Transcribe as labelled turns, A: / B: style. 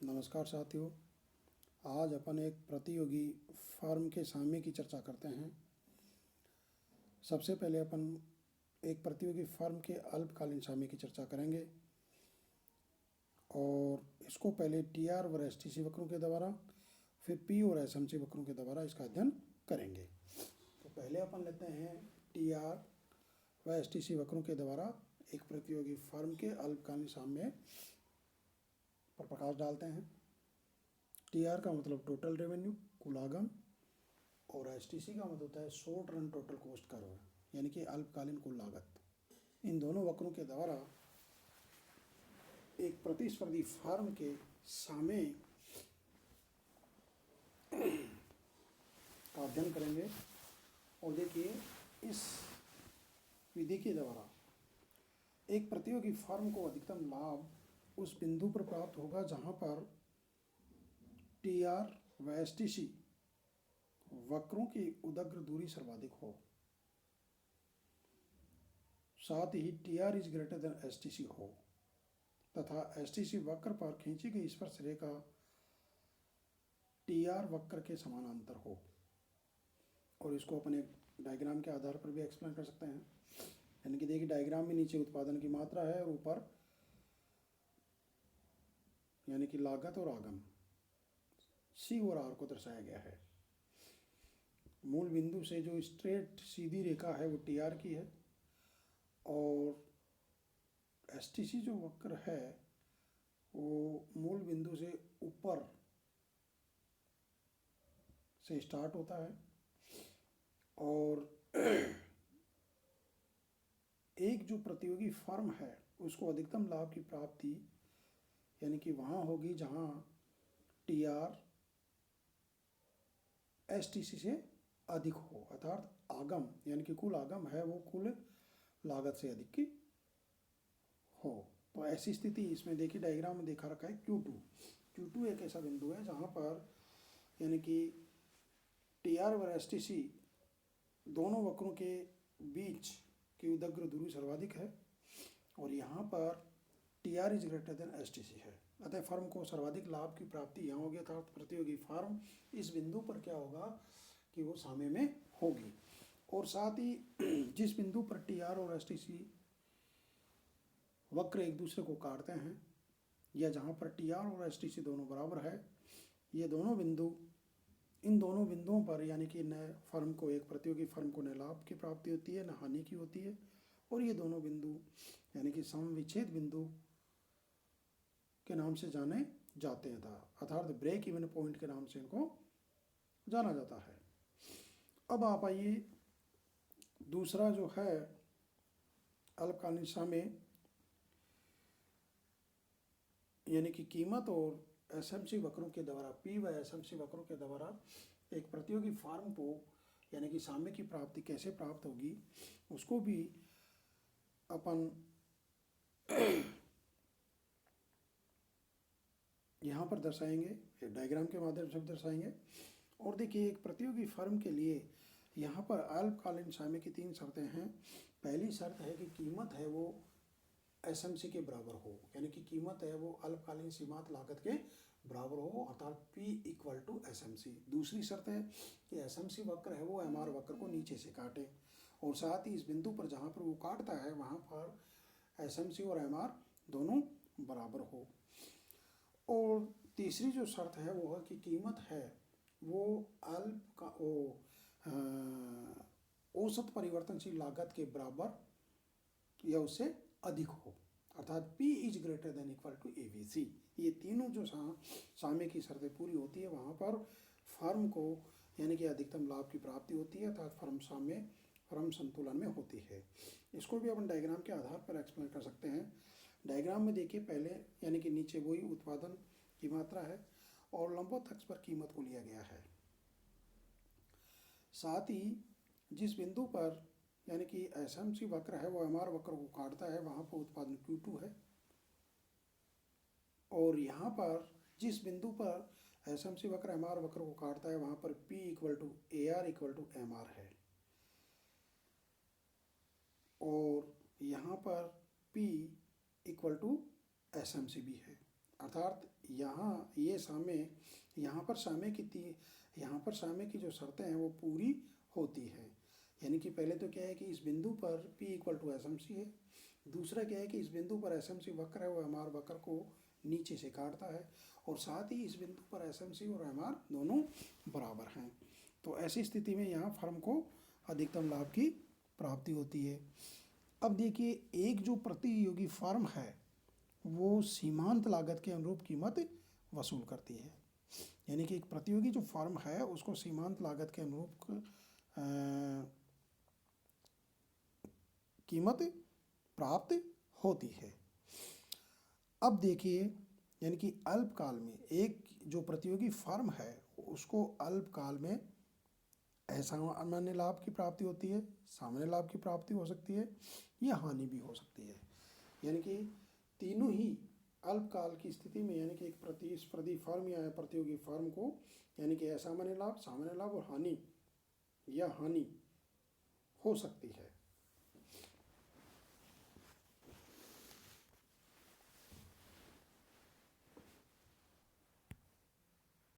A: नमस्कार साथियों। आज अपन एक प्रतियोगी फर्म के साम्य की चर्चा करते हैं। सबसे पहले अपन एक प्रतियोगी फर्म के अल्पकालीन साम्य की चर्चा करेंगे और इसको पहले टी आर और एस टी सी वक्रों के द्वारा, फिर पी और एस एम सी वक्रों के द्वारा इसका अध्ययन करेंगे। तो पहले अपन लेते हैं टी आर व एस टी सी वक्रों के द्वारा एक प्रतियोगी फर्म के अल्पकालीन साम्य पर प्रकाश डालते हैं। टी आर का मतलब टोटल रेवेन्यू, कुल आगम, और एस टी सी का मतलब होता है short run total cost curve, यानी कि अल्पकालीन कुल लागत। इन दोनों वक्रों के द्वारा एक प्रतिस्पर्धी फर्म के साम्य का अध्ययन करेंगे। और देखिए, इस विधि के द्वारा एक प्रतियोगी फर्म को अधिकतम लाभ उस बिंदु पर प्राप्त होगा जहां पर टी आर व एस टी सी वक्रों की उदग्र दूरी सर्वाधिक हो, साथ ही T R is greater than S T C हो तथा एस टी सी वक्र पर खींची गई स्पर्श रेखा टी आर वक्र के समानांतर हो। और इसको अपने डायग्राम के आधार पर भी एक्सप्लेन कर सकते हैं। यानी कि देखिए, डायग्राम में नीचे उत्पादन की मात्रा है और ऊपर यानी कि लागत और आगम सी और आर को दर्शाया गया है। मूल बिंदु से जो स्ट्रेट सीधी रेखा है वो टी आर की है, और एस टी सी जो वक्र है वो मूल बिंदु से ऊपर से स्टार्ट होता है, और एक जो प्रतियोगी फर्म है उसको अधिकतम लाभ की प्राप्ति यानी कि वहाँ होगी जहाँ T R S T C से अधिक हो, अर्थात आगम यानी कि कुल आगम है वो कुल लागत से अधिक की हो। तो ऐसी स्थिति इसमें देखिए, डायग्राम में देखा रखा है Q2। Q2 एक ऐसा बिंदु है जहाँ पर यानी कि टी आर और एस टी सी दोनों वक्रों के बीच की उदग्र दूरी सर्वाधिक है, और यहाँ पर T R is greater than S T C है। अतः फर्म को सर्वाधिक लाभ की प्राप्ति यहाँ होगी, अर्थात प्रतियोगी फर्म इस बिंदु पर क्या होगा कि वो साम्य में होगी। और साथ ही जिस बिंदु पर टी आर और एस टी सी वक्र एक दूसरे को काटते हैं, या जहाँ पर टी आर और एस टी सी दोनों बराबर है, ये दोनों बिंदु, इन दोनों बिंदुओं पर यानी कि न फर्म को, एक प्रतियोगी फर्म को न लाभ की प्राप्ति होती है न हानि की होती है। और ये दोनों बिंदु यानी कि समविच्छेद बिंदु के नाम से जाने जाते हैं, अर्थात ब्रेक इवन पॉइंट के नाम से इनको जाना जाता है। अब आप आइए, दूसरा जो है अल्पकालीन साम्य यानी कि कीमत और एस एम सी वक्रों के द्वारा, पी व एस एम सी वक्रों के द्वारा एक प्रतियोगी फर्म को यानी कि साम्य की प्राप्ति कैसे प्राप्त होगी, उसको भी अपन यहाँ पर दर्शाएंगे, एक डायग्राम के माध्यम से दर्शाएंगे। और देखिए, एक प्रतियोगी फर्म के लिए यहाँ पर अल्पकालीन साम्य की 3 शर्तें हैं। पहली शर्त है कि कीमत है वो एस एम सी के बराबर हो, यानी कि कीमत है वो अल्पकालीन सीमांत लागत के बराबर हो, अर्थात P equal to S M C. दूसरी शर्त है कि एस एम सी वक्र है वो एम आर वक्र को नीचे से काटे, और साथ ही इस बिंदु पर जहाँ पर वो काटता है वहाँ पर एस एम सी और एम आर दोनों बराबर हो। और तीसरी जो शर्त है वो है कि कीमत है वो अल्प का औसत परिवर्तनशील लागत के बराबर या उससे अधिक हो, अर्थात P is greater than equal to A B C. ये तीनों जो साम्य की शर्तें पूरी होती है वहाँ पर फर्म को यानी कि अधिकतम लाभ की प्राप्ति होती है, अर्थात फर्म संतुलन में होती है। इसको भी अपन डायग्राम के आधार पर एक्सप्लेन कर सकते हैं। डायग्राम में देखिए, पहले यानी कि नीचे वही उत्पादन की मात्रा है और लंबवत अक्ष पर कीमत को लिया गया है। साथ ही जिस बिंदु पर यानी कि एस एम सी वक्र है वो एम आर वक्र को काटता है वहाँ पर उत्पादन Q2 है, और यहाँ पर जिस बिंदु पर एस एम सी वक्र एम आर वक्र को काटता है वहाँ पर P equal to A R equal to M R है, और यहाँ पर P equal to S M C भी है, अर्थात यहाँ ये साम्य, यहाँ पर साम्य की जो शर्तें हैं वो पूरी होती हैं। यानी कि पहले तो क्या है कि इस बिंदु पर P equal to S M C है। दूसरा क्या है कि इस बिंदु पर एस एम सी वक्र है, वो एम आर वक्र को नीचे से काटता है, और साथ ही इस बिंदु पर एस एम सी और एम आर दोनों बराबर हैं। तो ऐसी स्थिति में यहाँ फर्म को अधिकतम लाभ की प्राप्ति होती है। अब देखिए, एक जो प्रतियोगी फर्म है वो सीमांत लागत के अनुरूप कीमत वसूल करती है। यानी कि एक प्रतियोगी जो फर्म है उसको सीमांत लागत के अनुरूप कीमत प्राप्त होती है। अब देखिए, यानी कि अल्पकाल में एक जो प्रतियोगी फर्म है उसको अल्पकाल में असामान्य लाभ की प्राप्ति होती है, सामान्य लाभ की प्राप्ति हो सकती है, या हानि भी हो सकती है। यानी कि तीनों ही अल्पकाल की स्थिति में, यानी कि एक प्रतिस्पर्धी फर्म या प्रतियोगी फर्म को यानी कि असामान्य लाभ, सामान्य लाभ और हानि या हानि हो सकती है।